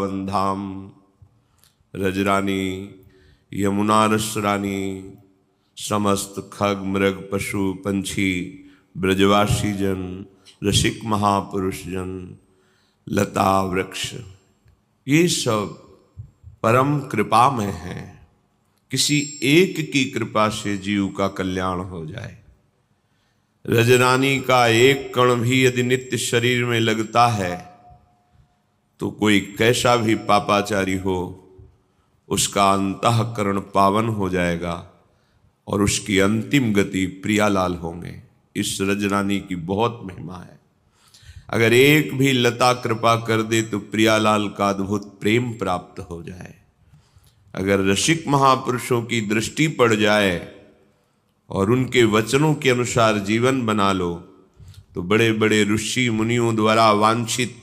वृंदावन धाम। रजरानी यमुना रसरानी, समस्त खग मृग पशु पंछी, ब्रजवासी जन, रसिक महापुरुष जन, लता वृक्ष, ये सब परम कृपा में हैं। किसी एक की कृपा से जीव का कल्याण हो जाए। रजरानी का एक कण भी यदि नित्य शरीर में लगता है तो कोई कैसा भी पापाचारी हो, उसका अंतःकरण पावन हो जाएगा और उसकी अंतिम गति प्रियालाल होंगे। इस रजरानी की बहुत महिमा है। अगर एक भी लता कृपा कर दे तो प्रियालाल का अद्भुत प्रेम प्राप्त हो जाए। अगर रसिक महापुरुषों की दृष्टि पड़ जाए और उनके वचनों के अनुसार जीवन बना लो तो बड़े बड़े ऋषि मुनियों द्वारा वांछित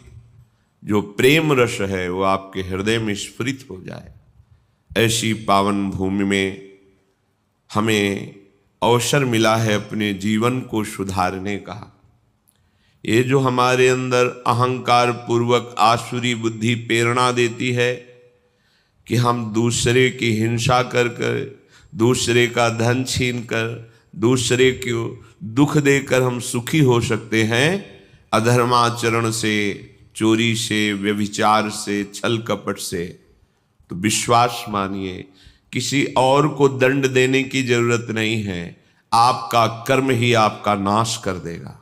जो प्रेम रस है वो आपके हृदय में स्फुरित हो जाए। ऐसी पावन भूमि में हमें अवसर मिला है अपने जीवन को सुधारने का। ये जो हमारे अंदर अहंकार पूर्वक आसुरी बुद्धि प्रेरणा देती है कि हम दूसरे की हिंसा कर कर, दूसरे का धन छीन कर, दूसरे को दुख देकर हम सुखी हो सकते हैं, अधर्माचरण से, चोरी से, व्यभिचार से, छल कपट से, तो विश्वास मानिए किसी और को दंड देने की जरूरत नहीं है। आपका कर्म ही आपका नाश कर देगा।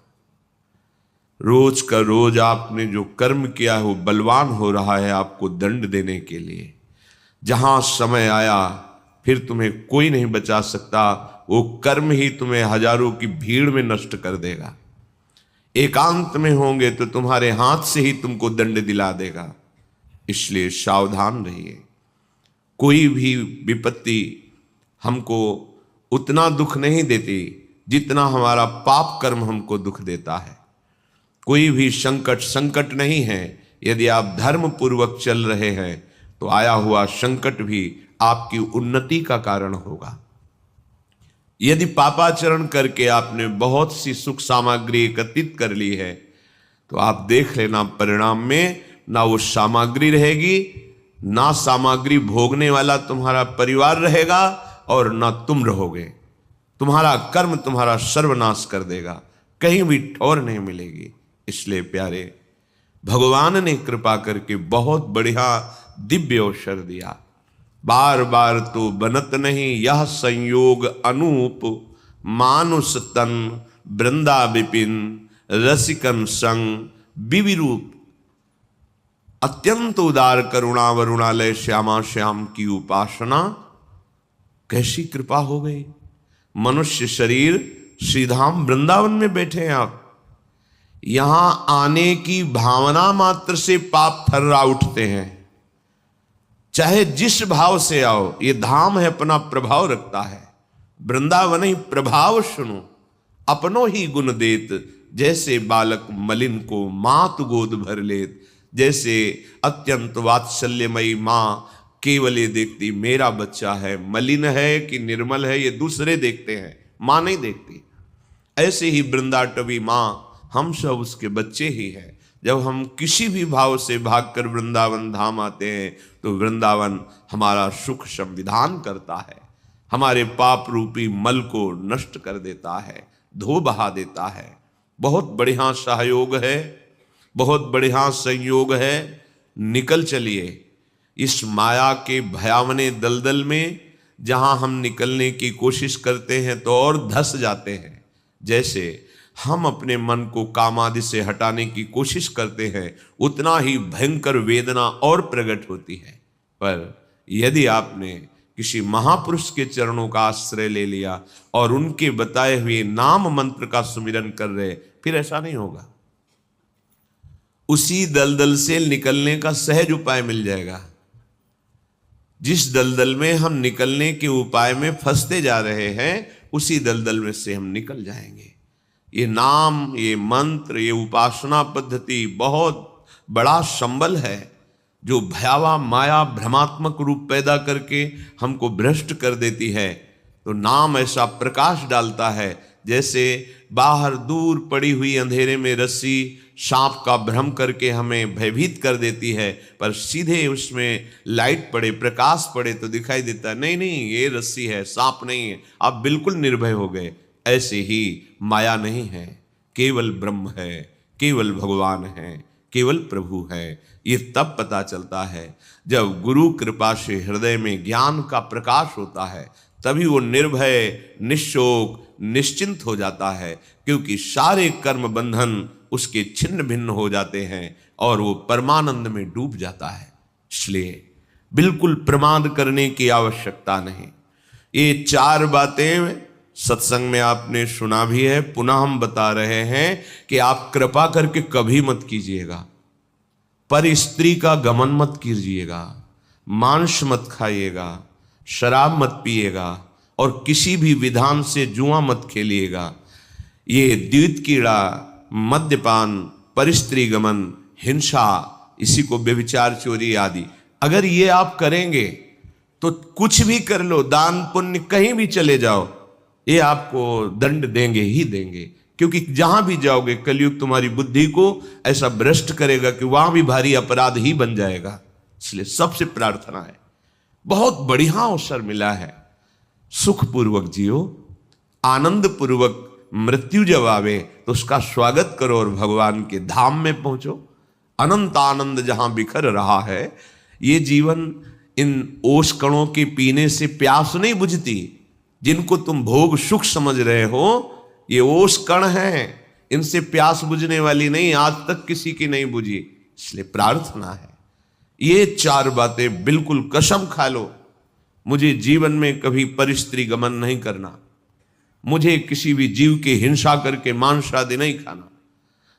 रोज का रोज आपने जो कर्म किया है वो बलवान हो रहा है आपको दंड देने के लिए। जहां समय आया फिर तुम्हें कोई नहीं बचा सकता, वो कर्म ही तुम्हें हजारों की भीड़ में नष्ट कर देगा। एकांत में होंगे तो तुम्हारे हाथ से ही तुमको दंड दिला देगा। इसलिए सावधान रहिए। कोई भी विपत्ति हमको उतना दुख नहीं देती जितना हमारा पाप कर्म हमको दुख देता है। कोई भी संकट नहीं है। यदि आप धर्म पूर्वक चल रहे हैं तो आया हुआ संकट भी आपकी उन्नति का कारण होगा। यदि पापाचरण करके आपने बहुत सी सुख सामग्री एकत्रित कर ली है तो आप देख लेना परिणाम में ना वो सामग्री रहेगी, ना सामग्री भोगने वाला तुम्हारा परिवार रहेगा और ना तुम रहोगे। तुम्हारा कर्म तुम्हारा सर्वनाश कर देगा, कहीं भी ठौर नहीं मिलेगी। इसलिए प्यारे, भगवान ने कृपा करके बहुत बढ़िया दिव्य अवसर दिया। बार बार तो बनत नहीं यह संयोग अनूप, मानुष तन वृंदा विपिन, रसिकन संग विविरूप। अत्यंत उदार करुणा वरुणालय श्यामा श्याम की उपासना। कैसी कृपा हो गई। मनुष्य शरीर श्रीधाम वृंदावन में बैठे हैं आप। यहां आने की भावना मात्र से पाप थर्रा उठते हैं। चाहे जिस भाव से आओ, ये धाम है अपना प्रभाव रखता है। वृंदावन ही प्रभाव सुनो, अपनो ही गुण देत, जैसे बालक मलिन को मात गोद भर लेत। जैसे अत्यंत वात्सल्यमयी माँ केवल ये देखती मेरा बच्चा है, मलिन है कि निर्मल है ये दूसरे देखते हैं, माँ नहीं देखती। ऐसे ही वृंदाटवी माँ हम सब उसके बच्चे ही हैं। जब हम किसी भी भाव से भागकर वृंदावन धाम आते हैं तो वृंदावन हमारा सुख संविधान करता है, हमारे पाप रूपी मल को नष्ट कर देता है, धो बहा देता है। बहुत बढ़िया सहयोग है, बहुत बढ़िया संयोग है। निकल चलिए इस माया के भयावने दलदल में, जहां हम निकलने की कोशिश करते हैं तो और धंस जाते हैं। जैसे हम अपने मन को कामादि से हटाने की कोशिश करते हैं, उतना ही भयंकर वेदना और प्रकट होती है। पर यदि आपने किसी महापुरुष के चरणों का आश्रय ले लिया और उनके बताए हुए नाम मंत्र का सुमिरन कर रहे, फिर ऐसा नहीं होगा। उसी दलदल से निकलने का सहज उपाय मिल जाएगा। जिस दलदल में हम निकलने के उपाय में फंसते जा रहे हैं, उसी दलदल में से हम निकल जाएंगे। ये नाम, ये मंत्र, ये उपासना पद्धति बहुत बड़ा संबल है जो भयावह माया भ्रमात्मक रूप पैदा करके हमको भ्रष्ट कर देती है। तो नाम ऐसा प्रकाश डालता है जैसे बाहर दूर पड़ी हुई अंधेरे में रस्सी सांप का भ्रम करके हमें भयभीत कर देती है, पर सीधे उसमें लाइट पड़े, प्रकाश पड़े तो दिखाई देता नहीं नहीं ये रस्सी है, सांप नहीं है, आप बिल्कुल निर्भय हो गए। ऐसे ही माया नहीं है, केवल ब्रह्म है, केवल भगवान है, केवल प्रभु है। ये तब पता चलता है जब गुरु कृपा से हृदय में ज्ञान का प्रकाश होता है, तभी वो निर्भय, निश्शोक, निश्चिंत हो जाता है, क्योंकि सारे कर्म बंधन उसके छिन्न भिन्न हो जाते हैं और वो परमानंद में डूब जाता है। इसलिए बिल्कुल प्रमाद करने की आवश्यकता नहीं। ये 4 बातें सत्संग में आपने सुना भी है, पुनः हम बता रहे हैं कि आप कृपा करके कभी मत कीजिएगा। पर स्त्री का गमन मत कीजिएगा, मांस मत खाइएगा, शराब मत पिएगा और किसी भी विधान से जुआ मत खेलिएगा। ये द्वित कीड़ा, मद्यपान, परिस्त्री गमन, हिंसा, इसी को व्यभिचार, चोरी आदि, अगर ये आप करेंगे तो कुछ भी कर लो, दान पुण्य कहीं भी चले जाओ, ये आपको दंड देंगे ही देंगे। क्योंकि जहां भी जाओगे कलयुग तुम्हारी बुद्धि को ऐसा भ्रष्ट करेगा कि वहां भी भारी अपराध ही बन जाएगा। इसलिए सबसे प्रार्थना है, बहुत बढ़िया अवसर मिला है, सुखपूर्वक जियो, आनंद पूर्वक मृत्यु जब आवे तो उसका स्वागत करो और भगवान के धाम में पहुंचो। अनंत आनंद जहां बिखर रहा है, ये जीवन इन ओस कणों के पीने से प्यास नहीं बुझती। जिनको तुम भोग सुख समझ रहे हो, ये ओस कण हैं, इनसे प्यास बुझने वाली नहीं, आज तक किसी की नहीं बुझी। इसलिए प्रार्थना है, ये 4 बातें बिल्कुल कसम खा लो, मुझे जीवन में कभी परिस्त्री गमन नहीं करना, मुझे किसी भी जीव की हिंसा करके मांस आदि नहीं खाना,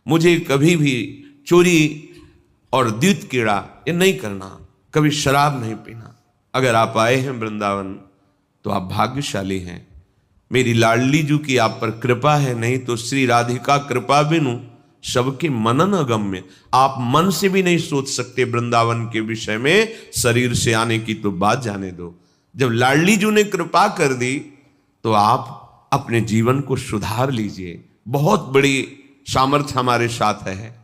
मुझे कभी भी चोरी और द्वित कीड़ा ये नहीं करना, कभी शराब नहीं पीना। अगर आप आए हैं वृंदावन तो आप भाग्यशाली हैं, मेरी लाडली जू की आप पर कृपा है, नहीं तो श्री राधिका कृपा बिनु सबके मनन अगम्य। आप मन से भी नहीं सोच सकते वृंदावन के विषय में, शरीर से आने की तो बात जाने दो। जब लाडली जू ने कृपा कर दी तो आप अपने जीवन को सुधार लीजिए। बहुत बड़ी सामर्थ्य हमारे साथ है।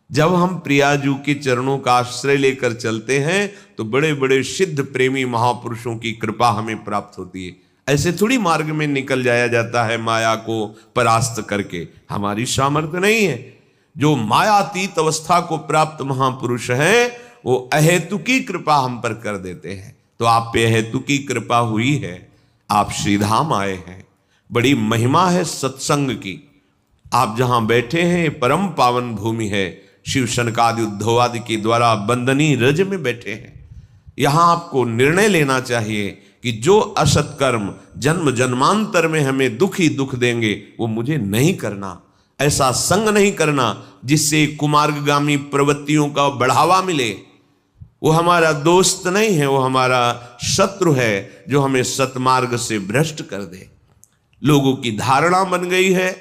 जब हम प्रियाजू के चरणों का आश्रय लेकर चलते हैं तो बड़े बड़े सिद्ध प्रेमी महापुरुषों की कृपा हमें प्राप्त होती है। ऐसे थोड़ी मार्ग में निकल जाया जाता है माया को परास्त करके, हमारी सामर्थ्य नहीं है। जो मायातीत अवस्था को प्राप्त महापुरुष हैं वो अहेतुकी कृपा हम पर कर देते हैं। तो आप पे अहेतुकी कृपा हुई है, आप श्रीधाम आए हैं, बड़ी महिमा है सत्संग की। आप जहां बैठे हैं परम पावन भूमि है, शिव शनकादि उद्धवादि के द्वारा बंदनी रज में बैठे हैं। यहां आपको निर्णय लेना चाहिए कि जो असत कर्म जन्म जन्मांतर में हमें दुख ही दुख देंगे वो मुझे नहीं करना। ऐसा संग नहीं करना जिससे कुमार्गगामी प्रवृत्तियों का बढ़ावा मिले। वो हमारा दोस्त नहीं है, वो हमारा शत्रु है जो हमें सतमार्ग से भ्रष्ट कर दे। लोगों की धारणा बन गई है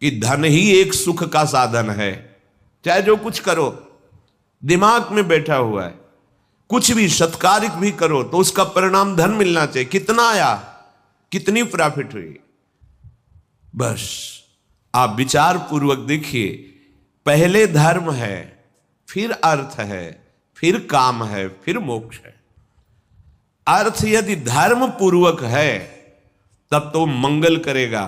कि धन ही एक सुख का साधन है, चाहे जो कुछ करो, दिमाग में बैठा हुआ है। कुछ भी सत्कारिक भी करो तो उसका परिणाम धन मिलना चाहिए। कितना आया, कितनी प्रॉफिट हुई, बस आप विचार पूर्वक देखिए। पहले धर्म है, फिर अर्थ है, फिर काम है, फिर मोक्ष है। अर्थ यदि धर्म पूर्वक है तब तो मंगल करेगा,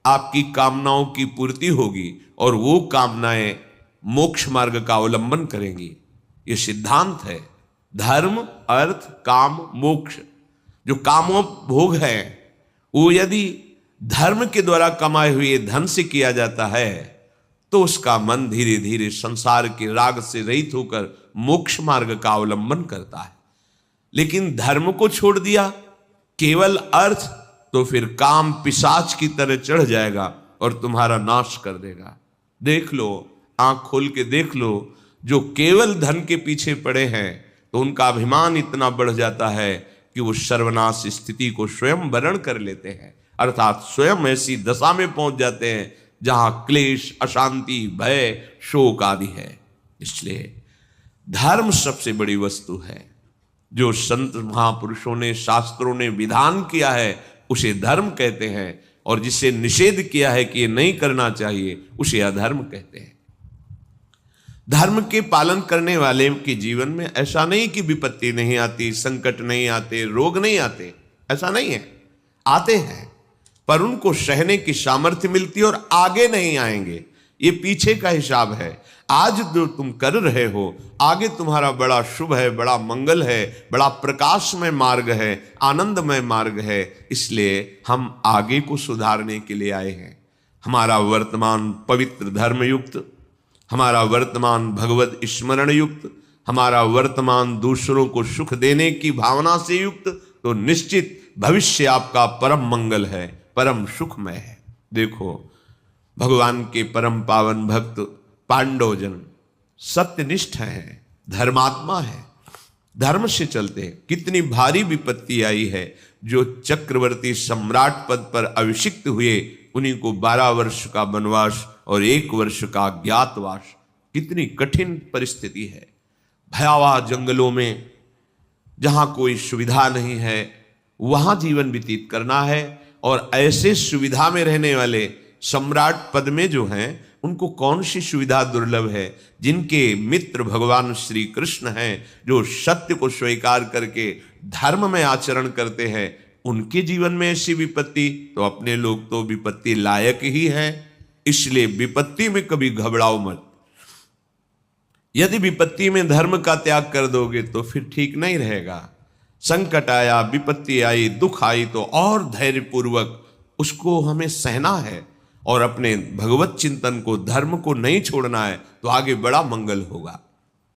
आपकी कामनाओं की पूर्ति होगी और वो कामनाएं मोक्ष मार्ग का अवलंबन करेंगी। ये सिद्धांत है। धर्म, अर्थ, काम, मोक्ष। जो कामों भोग है वो यदि धर्म के द्वारा कमाए हुए धन से किया जाता है तो उसका मन धीरे धीरे संसार के राग से रहित होकर मोक्ष मार्ग का अवलंबन करता है। लेकिन धर्म को छोड़ दिया, केवल अर्थ, तो फिर काम पिशाच की तरह चढ़ जाएगा और तुम्हारा नाश कर देगा। देख लो, आंख खोल के देख लो, जो केवल धन के पीछे पड़े हैं तो उनका अभिमान इतना बढ़ जाता है कि वो सर्वनाश स्थिति को स्वयं वरण कर लेते हैं, अर्थात स्वयं ऐसी दशा में पहुंच जाते हैं जहां क्लेश, अशांति, भय, शोक आदि है। इसलिए धर्म सबसे बड़ी वस्तु है। जो संत महापुरुषों ने, शास्त्रों ने विधान किया है उसे धर्म कहते हैं। और जिसे निषेध किया है कि ये नहीं करना चाहिए, उसे अधर्म कहते हैं। धर्म के पालन करने वाले के जीवन में ऐसा नहीं कि विपत्ति नहीं आती, संकट नहीं आते, रोग नहीं आते, ऐसा नहीं है। आते हैं, पर उनको सहने की सामर्थ्य मिलती है और आगे नहीं आएंगे। ये पीछे का हिसाब है। आज जो तुम कर रहे हो, आगे तुम्हारा बड़ा शुभ है, बड़ा मंगल है, बड़ा प्रकाशमय मार्ग है, आनंदमय मार्ग है। इसलिए हम आगे को सुधारने के लिए आए हैं। हमारा वर्तमान पवित्र धर्म युक्त, हमारा वर्तमान भगवत स्मरण युक्त, हमारा वर्तमान दूसरों को सुख देने की भावना से युक्त, तो निश्चित भविष्य आपका परम मंगल है, परम सुखमय है। देखो, भगवान के परम पावन भक्त पांडवजन सत्यनिष्ठ है, धर्मात्मा है, धर्म से चलते हैं। कितनी भारी विपत्ति आई है। जो चक्रवर्ती सम्राट पद पर अभिषिक्त हुए, उन्हीं को 12 वर्ष का वनवास और 1 वर्ष का ज्ञातवास। कितनी कठिन परिस्थिति है। भयावह जंगलों में जहां कोई सुविधा नहीं है, वहां जीवन व्यतीत करना है। और ऐसे सुविधा में रहने वाले सम्राट पद में जो हैं, उनको कौन सी सुविधा दुर्लभ है। जिनके मित्र भगवान श्री कृष्ण हैं, जो सत्य को स्वीकार करके धर्म में आचरण करते हैं, उनके जीवन में ऐसी विपत्ति, तो अपने लोग तो विपत्ति लायक ही हैं। इसलिए विपत्ति में कभी घबराओ मत। यदि विपत्ति में धर्म का त्याग कर दोगे तो फिर ठीक नहीं रहेगा। संकट आया, विपत्ति आई, दुख आई, तो और धैर्यपूर्वक उसको हमें सहना है और अपने भगवत चिंतन को, धर्म को नहीं छोड़ना है, तो आगे बड़ा मंगल होगा।